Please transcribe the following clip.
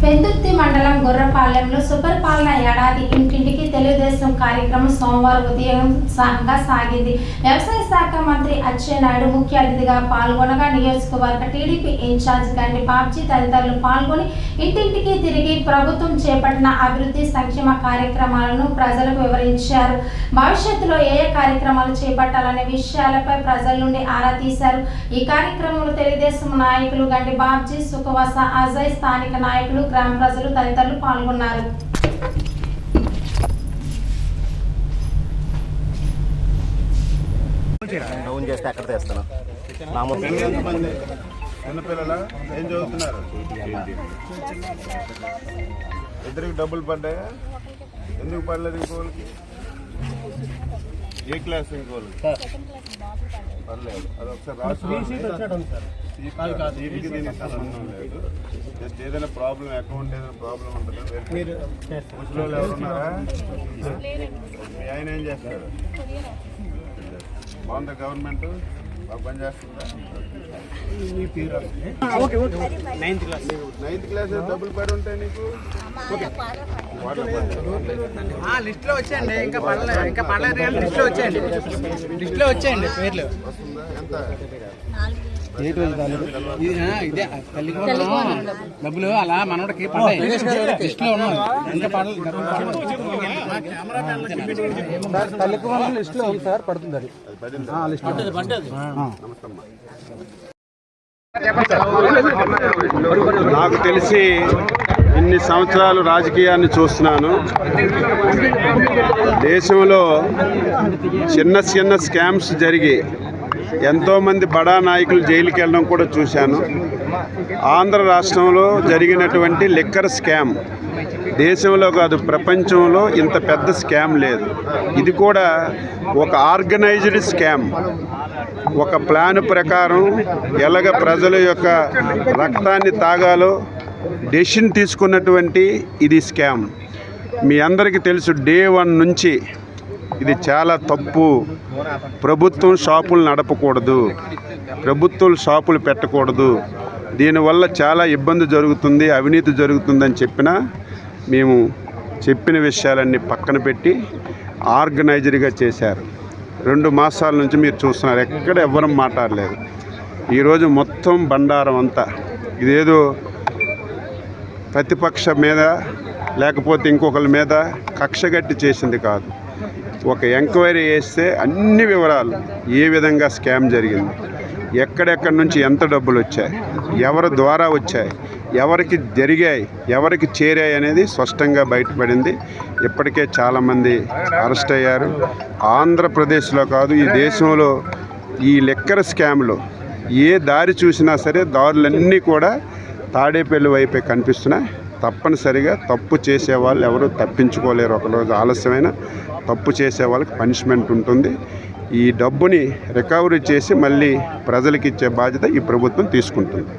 పెందుర్తి మండలం గొర్రపాలెంలో సుపరిపాలన ఏడాది ఇంటింటికి తెలుగుదేశం కార్యక్రమం సోమవారం ఉదయం ఉత్సాహంగా సాగింది. వ్యవసాయ శాఖ మంత్రి అచ్చెన్నాయుడు ముఖ్య అతిథిగా పాల్గొనగా నియోజకవర్గ టీడీపీ ఇన్ఛార్జ్ గండి బాబ్జీ తదితరులు పాల్గొని ఇంటింటికి తిరిగి ప్రభుత్వం చేపట్టిన అభివృద్ధి సంక్షేమ కార్యక్రమాలను ప్రజలకు వివరించారు. భవిష్యత్తులో ఏ కార్యక్రమాలు చేపట్టాలనే విషయాలపై ప్రజల నుండి ఆరా తీశారు. ఈ కార్యక్రమంలో తెలుగుదేశం నాయకులు గండి బాబ్జీ, సుఖవాస, అజయ్, స్థానిక నాయకులు, గ్రామ ప్రజలు తదితరులు పాల్గొన్నారు. ఇద్దరికి డబ్బులు పడ్డాయా? ఎందుకు పడలేదు? ఇంకోళ్ళకి ఏ క్లాస్? ఇంకోళ్ళు పర్లేదు. అది ఒకసారి దీనికి సంబంధం లేదు. జస్ట్ ఏదైనా ప్రాబ్లం, అకౌంట్ ఏదైనా ప్రాబ్లం ఉంటుంది. ముసలి ఎవరున్నారా? మీ ఆయన ఏం చేస్తారు? బాగుందా? గవర్నమెంట్ బాగా పని చేస్తుందా? నైన్త్ క్లాస్ డబ్బులు పడి ఉంటాయి నీకు. లిస్ట్ లో వచ్చేయండి. ఇంకా పడలేదు, ఇంకా పడలేదు. లిస్ట్ లో వచ్చేయండి, లిస్ట్ లో వచ్చేయండి పేర్లు. వస్తుందా? ఎంత? ఇదే డబ్బులు అలా మనోడికి పడ్డాయి. లిస్ట్ లో ఉన్నాం, ఇంకా పడలేదు. తల్లికి లిస్ట్ లో ఉంది సార్, పడుతుంది. అది నాకు తెలిసి ఇన్ని సంవత్సరాలు రాజకీయాన్ని చూస్తున్నాను. దేశంలో చిన్న చిన్న స్కామ్స్ జరిగి ఎంతోమంది బడా నాయకులు జైలుకి వెళ్ళడం కూడా చూశాను. ఆంధ్ర రాష్ట్రంలో జరిగినటువంటి లిక్కర్ స్కామ్ దేశంలో కాదు, ప్రపంచంలో ఇంత పెద్ద స్కామ్ లేదు. ఇది కూడా ఒక ఆర్గనైజ్డ్ స్కామ్. ఒక ప్లాన్ ప్రకారం ఎలాగ ప్రజల యొక్క రక్తాన్ని తాగాలో డెసిషన్ తీసుకున్నటువంటి ఇది స్కామ్. మీ అందరికీ తెలుసు, డే 1 నుంచి ఇది చాలా తప్పు. ప్రభుత్వం షాపులు నడపకూడదు, ప్రభుత్వం షాపులు పెట్టకూడదు, దీనివల్ల చాలా ఇబ్బంది జరుగుతుంది, అవినీతి జరుగుతుందని చెప్పినా మేము చెప్పిన విషయాలన్నీ పక్కన పెట్టి ఆర్గనైజర్గా చేశారు. 2 మాసాల నుంచి మీరు చూస్తున్నారు, ఎక్కడ ఎవ్వరం మాట్లాడలేదు. ఈరోజు మొత్తం బండారం అంతా ఇదేదో ప్రతిపక్ష మీద లేకపోతే ఇంకొకరి మీద కక్షగట్టి చేసింది కాదు. ఒక ఎంక్వైరీ చేస్తే అన్ని వివరాలు, ఏ విధంగా స్కామ్ జరిగింది, ఎక్కడెక్కడి నుంచి ఎంత డబ్బులు వచ్చాయి, ఎవరి ద్వారా వచ్చాయి, ఎవరికి జరిగాయి, ఎవరికి చేరాయి అనేది స్పష్టంగా బయటపడింది. ఇప్పటికే చాలామంది అరెస్ట్ అయ్యారు. ఆంధ్రప్రదేశ్లో కాదు, ఈ దేశంలో ఈ లిక్కర్ స్కామ్లో ఏ దారి చూసినా సరే దారులన్నీ కూడా తాడేపల్లి వైపే కనిపిస్తున్నాయి. తప్పనిసరిగా తప్పు చేసేవాళ్ళు ఎవరు తప్పించుకోలేరు. ఒకరోజు ఆలస్యమైన తప్పు చేసే వాళ్ళకి పనిష్మెంట్ ఉంటుంది. ఈ డబ్బుని రికవరీ చేసి మళ్ళీ ప్రజలకు ఇచ్చే బాధ్యత ఈ ప్రభుత్వం తీసుకుంటుంది.